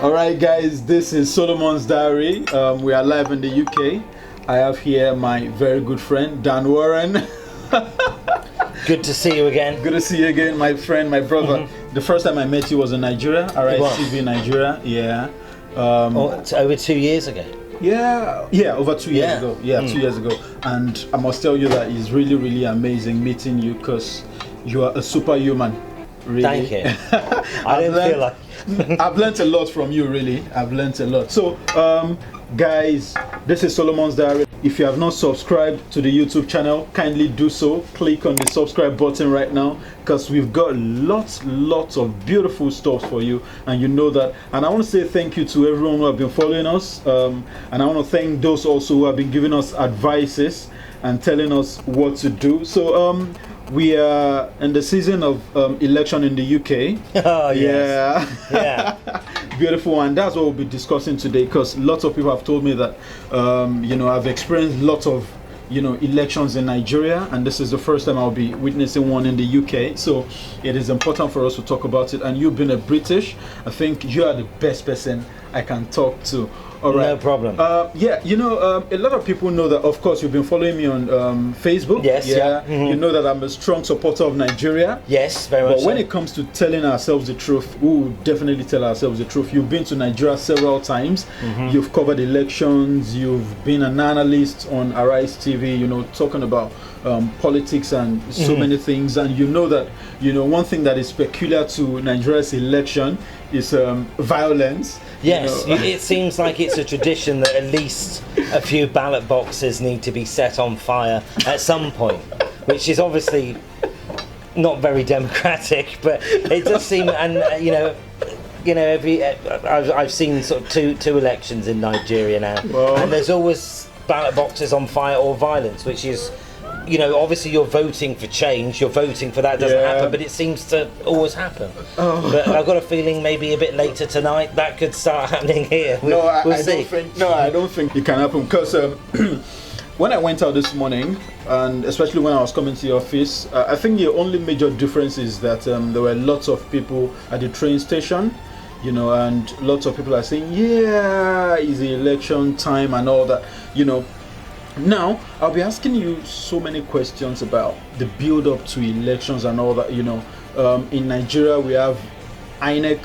Alright guys, this is Solomon's Diary. We are live in the UK. I have here my very good friend, Dan Warren. Good to see you again. Good to see you again, my friend, my brother. The first time I met you was in Nigeria, RICV Nigeria, yeah. It's over 2 years ago. Yeah, over 2 years ago. 2 years ago. And I must tell you that it's really, really amazing meeting you because you are a superhuman. Really. Thank you. I don't feel like I've learned a lot from you, really. I've learned a lot. So, guys, this is Solomon's Diary. If you have not subscribed to the YouTube channel, kindly do so. Click on the subscribe button right now because we've got lots of beautiful stuff for you, and you know that. And I want to say thank you to everyone who have been following us, and I want to thank those also who have been giving us advices and telling us what to do. So, we are in the season of election in the UK. Oh, yes. Yeah. Beautiful one. That's what we'll be discussing today because lots of people have told me that, I've experienced lots of, elections in Nigeria, and this is the first time I'll be witnessing one in the UK. So it is important for us to talk about it. And you being a British, I think you are the best person I can talk to. All right. No problem. A lot of people know that, of course, you've been following me on Facebook. Yes, yeah. Mm-hmm. You know that I'm a strong supporter of Nigeria. Yes, very much. But when it comes to telling ourselves the truth, we will definitely tell ourselves the truth. You've been to Nigeria several times. Mm-hmm. You've covered elections. You've been an analyst on Arise TV, talking about politics and so many things. And you know that, one thing that is peculiar to Nigeria's election is violence. Yes, it seems like it's a tradition that at least a few ballot boxes need to be set on fire at some point, which is obviously not very democratic, but it does seem, and I've seen sort of two elections in Nigeria now, and there's always ballot boxes on fire or violence, which is, obviously you're voting for change, you're voting for that doesn't happen, but it seems to always happen. But I've got a feeling maybe a bit later tonight that could start happening here. I don't think it can happen because when I went out this morning, and especially when I was coming to your office, I think the only major difference is that there were lots of people at the train station, and lots of people are saying, it's the election time and all that, Now, I'll be asking you so many questions about the build-up to elections and all that. In Nigeria, we have INEC,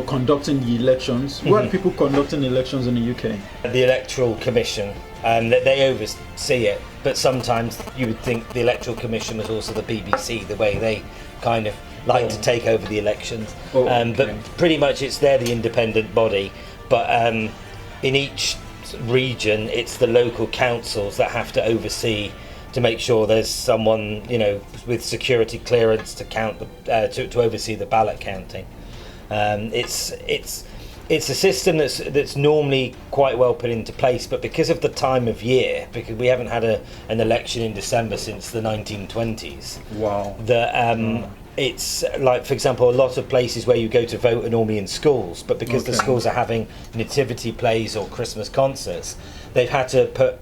conducting the elections. Who are people conducting elections in the UK? The Electoral Commission, and they oversee it. But sometimes you would think the Electoral Commission was also the BBC, the way they kind of like to take over the elections. But pretty much they're the independent body. But in each region, it's the local councils that have to oversee to make sure there's someone with security clearance to count to oversee the ballot counting. It's a system that's normally quite well put into place, but because of the time of year, because we haven't had an election in December since the 1920s. Wow. It's like, for example, a lot of places where you go to vote are normally in schools, but because the schools are having nativity plays or Christmas concerts, they've had to put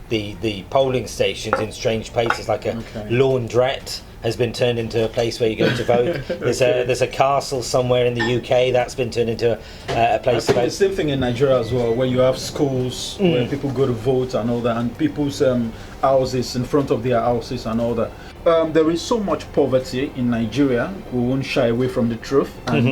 the polling stations in strange places, like a laundrette has been turned into a place where you go to vote. There's a castle somewhere in the UK that's been turned into a place to vote. The same thing in Nigeria as well, where you have schools where people go to vote and all that, and people's houses in front of their houses and all that. There is so much poverty in Nigeria. We won't shy away from the truth, and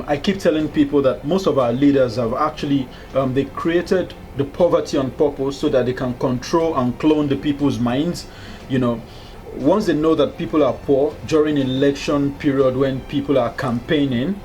I keep telling people that most of our leaders have actually they created the poverty on purpose so that they can control and clone the people's minds. Once they know that people are poor during election period when people are campaigning,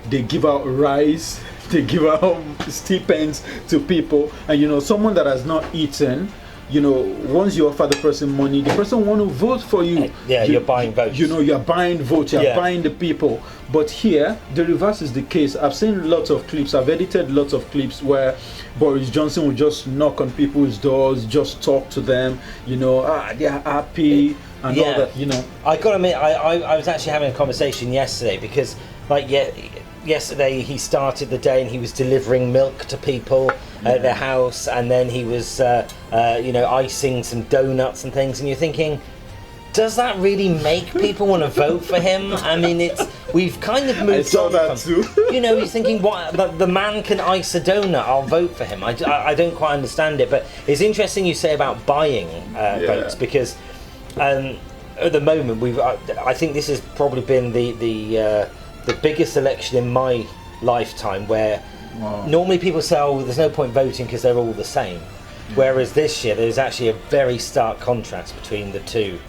they give out rice, they give out stipends to people, and someone that has not eaten, once you offer the person money, the person want to vote for you. You're buying votes. You're buying votes, you're buying the people. But here, the reverse is the case. I've seen lots of clips, I've edited lots of clips where Boris Johnson will just knock on people's doors, just talk to them, they're happy and all that, I gotta admit, I was actually having a conversation yesterday because, yesterday he started the day and he was delivering milk to people at their house, and then he was icing some donuts and things, and you're thinking, does that really make people want to vote for him? I mean, we've kind of moved I saw on that from, too. you know, he's thinking, what? But the man can ice a donut. I'll vote for him. I don't quite understand it, but it's interesting you say about buying votes, because at the moment I think this has probably been the biggest election in my lifetime, where normally people say, oh, there's no point voting because they're all the same. Whereas this year there's actually a very stark contrast between the two.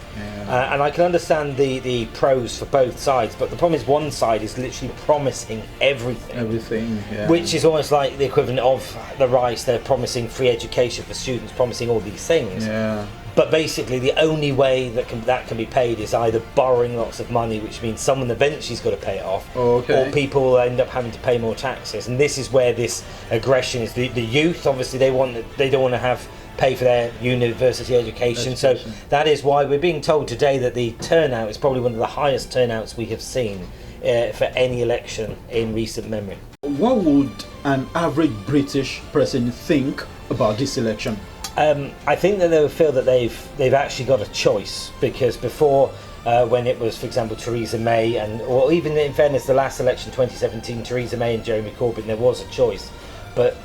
And I can understand the pros for both sides, but the problem is one side is literally promising everything, which is almost like the equivalent of the rice. They're promising free education for students, promising all these things. But basically the only way that can be paid is either borrowing lots of money, which means someone eventually's got to pay it off, or people end up having to pay more taxes. And this is where this aggression is. The youth, obviously, they don't want to pay for their university education. So that is why we're being told today that the turnout is probably one of the highest turnouts we have seen for any election in recent memory. What would an average British person think about this election? I think that they would feel that they've actually got a choice, because before, when it was, for example, Theresa May, or even in fairness, the last election, 2017, Theresa May and Jeremy Corbyn, there was a choice, but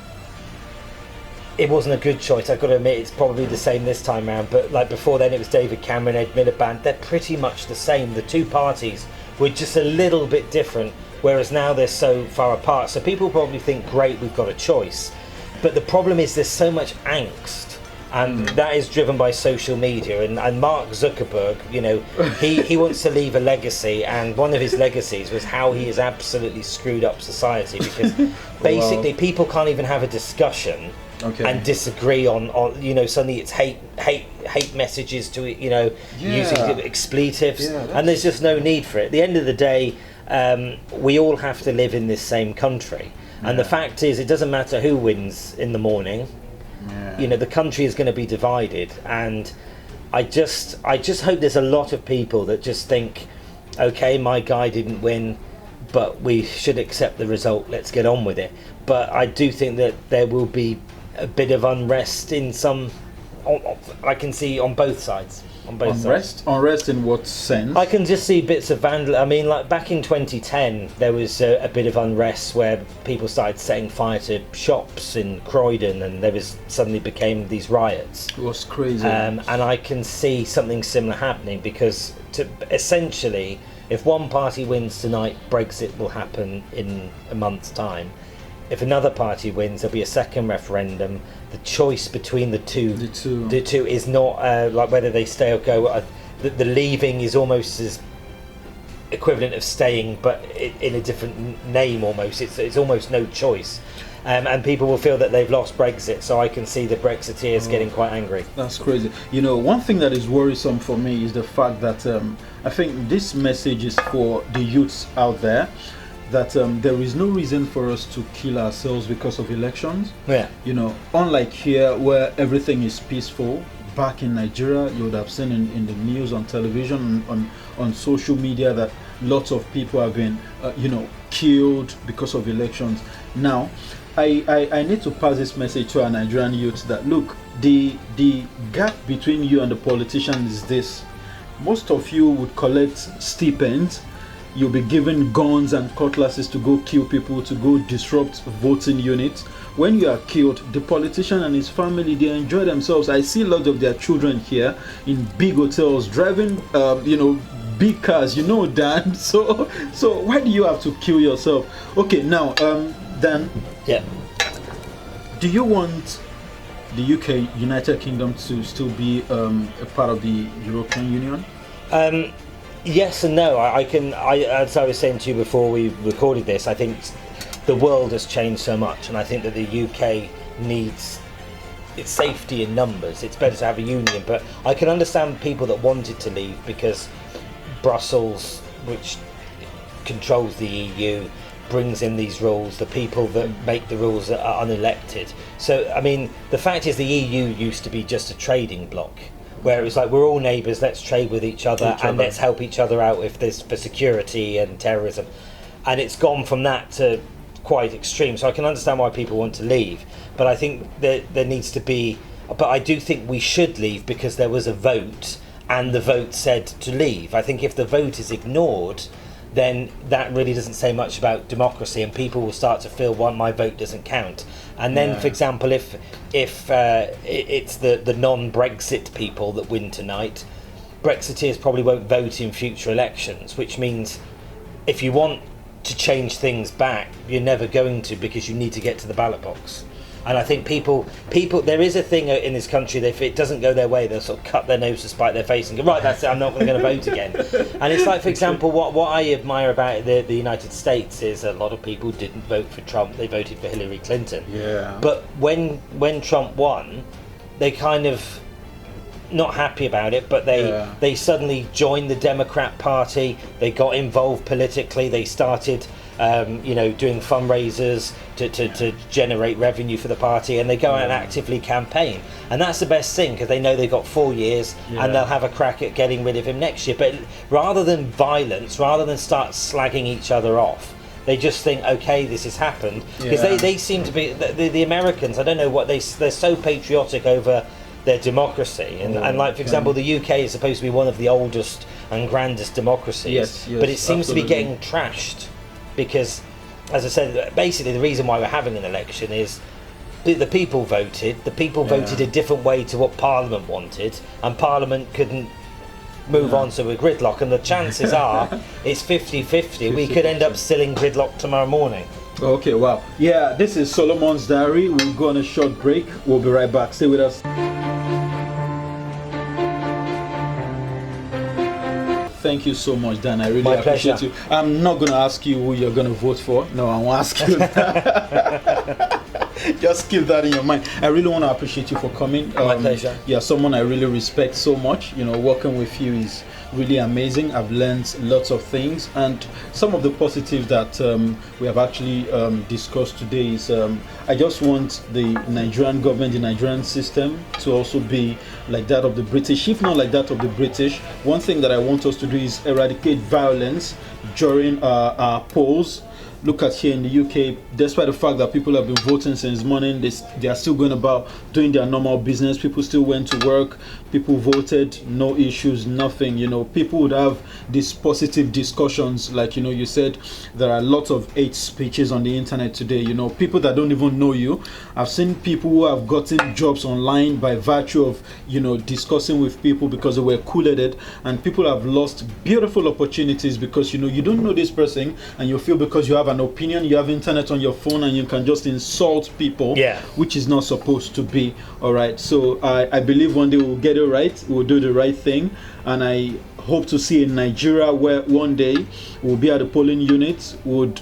it wasn't a good choice. I've got to admit, it's probably the same this time round. But like before then, it was David Cameron, Ed Miliband. They're pretty much the same. The two parties were just a little bit different, whereas now they're so far apart. So people probably think, great, we've got a choice. But the problem is there's so much angst. And that is driven by social media, and Mark Zuckerberg, you know, he wants to leave a legacy, and one of his legacies was how he has absolutely screwed up society, because basically people can't even have a discussion and disagree on you know, suddenly it's hate messages to, you know, using expletives, and there's just no need for it. At the end of the day, we all have to live in this same country, and the fact is, it doesn't matter who wins in the morning. You know, the country is going to be divided, and I just hope there's a lot of people that just think, okay, my guy didn't win, but we should accept the result, let's get on with it. But I do think that there will be a bit of unrest in some, I can see on both sides. Unrest in what sense? I can just see bits of vandalism. I mean, like back in 2010, there was a bit of unrest where people started setting fire to shops in Croydon, and there was suddenly became these riots. It was crazy. And I can see something similar happening, because essentially, if one party wins tonight, Brexit will happen in a month's time. If another party wins, there'll be a second referendum. The choice between the two is not like whether they stay or go. The leaving is almost as equivalent of staying, but in a different name almost. It's almost no choice. And people will feel that they've lost Brexit, so I can see the Brexiteers getting quite angry. That's crazy. You know, one thing that is worrisome for me is the fact that I think this message is for the youths out there, that there is no reason for us to kill ourselves because of elections. You know, unlike here where everything is peaceful, back in Nigeria, you would have seen in the news, on television, on social media, that lots of people have been, you know, killed because of elections. Now, I need to pass this message to our Nigerian youth that, look, the gap between you and the politicians is this. Most of you would collect stipends. You'll be given guns and cutlasses to go kill people, to go disrupt voting units. When you are killed, the politician and his family, they enjoy themselves. I see a lot of their children here in big hotels, driving, you know, big cars. You know, Dan. So why do you have to kill yourself? Okay, now, Dan. Yeah. Do you want the UK, United Kingdom, to still be a part of the European Union? Yes and no. As I was saying to you before we recorded this, I think the world has changed so much, and I think that the UK needs its safety in numbers. It's better to have a union, but I can understand people that wanted to leave because Brussels, which controls the EU, brings in these rules. The people that make the rules are unelected. So, I mean, the fact is the EU used to be just a trading bloc, where it was like, we're all neighbours, let's trade with each other and let's help each other out if there's for security and terrorism. And it's gone from that to quite extreme. So I can understand why people want to leave, but I think that there needs to be, but I do think we should leave because there was a vote and the vote said to leave. I think if the vote is ignored, then that really doesn't say much about democracy, and people will start to feel, well, my vote doesn't count. And then, for example, if it's the non-Brexit people that win tonight, Brexiteers probably won't vote in future elections, which means if you want to change things back, you're never going to, because you need to get to the ballot box. And I think people, there is a thing in this country that if it doesn't go their way, they'll sort of cut their nose to spite their face and go, right, that's it, I'm not going to vote again. And it's like, for example, what I admire about the United States is a lot of people didn't vote for Trump, they voted for Hillary Clinton. Yeah. But when Trump won, they kind of, not happy about it, but they suddenly joined the Democrat Party, they got involved politically, they started doing fundraisers to generate revenue for the party, and they go out and actively campaign, and that's the best thing, because they know they've got 4 years and they'll have a crack at getting rid of him next year. But rather than violence, rather than start slagging each other off, they just think, okay, this has happened, because they seem to be the Americans, I don't know what they're so patriotic over their democracy, and like, for example, the UK is supposed to be one of the oldest and grandest democracies, but it seems to be getting trashed, because, as I said, basically the reason why we're having an election is the people voted. The people voted a different way to what Parliament wanted, and Parliament couldn't move on to a gridlock, and the chances are it's 50-50. We could end up still in gridlock tomorrow morning. Okay, wow. Yeah, this is Solomon's Diary. We'll go on a short break. We'll be right back. Stay with us. Thank you so much, Dan. I really appreciate you. I'm not going to ask you who you're going to vote for. No, I won't ask you that. Just keep that in your mind. I really want to appreciate you for coming. My pleasure. Yeah, someone I really respect so much. Working with you is really amazing. I've learned lots of things, and some of the positives that we have actually discussed today is I just want the Nigerian government, the Nigerian system, to also be like that of the British, if not like that of the British. One thing that I want us to do is eradicate violence during our polls. Look at here in the UK, despite the fact that people have been voting since morning, they are still going about doing their normal business. People still went to work, people voted, no issues, nothing. People would have these positive discussions, like you said, there are lots of hate speeches on the internet today. People that don't even know you. I've seen people who have gotten jobs online by virtue of discussing with people because they were cool-headed, and people have lost beautiful opportunities because you don't know this person, and you feel because you have an opinion, you have internet on your phone, and you can just insult people, which is not supposed to be. All right, so I believe one day we'll get it right, we'll do the right thing, and I hope to see in Nigeria where one day we'll be at the polling unit, would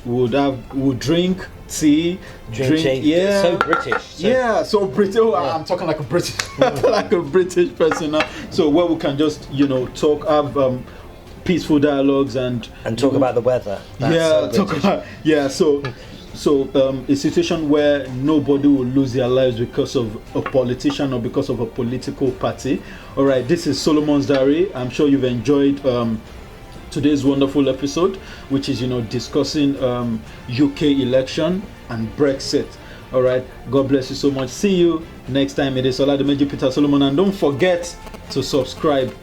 drink tea, drink so British. So British. I'm talking like a British, like a British person now. So where we can just talk, have peaceful dialogues and talk about the weather. So a situation where nobody will lose their lives because of a politician or because of a political party. All right, this is Solomon's Diary. I'm sure you've enjoyed today's wonderful episode, which is discussing UK election and Brexit. All right, God bless you so much. See you next time. It is Oladimeji Peter Solomon, and don't forget to subscribe.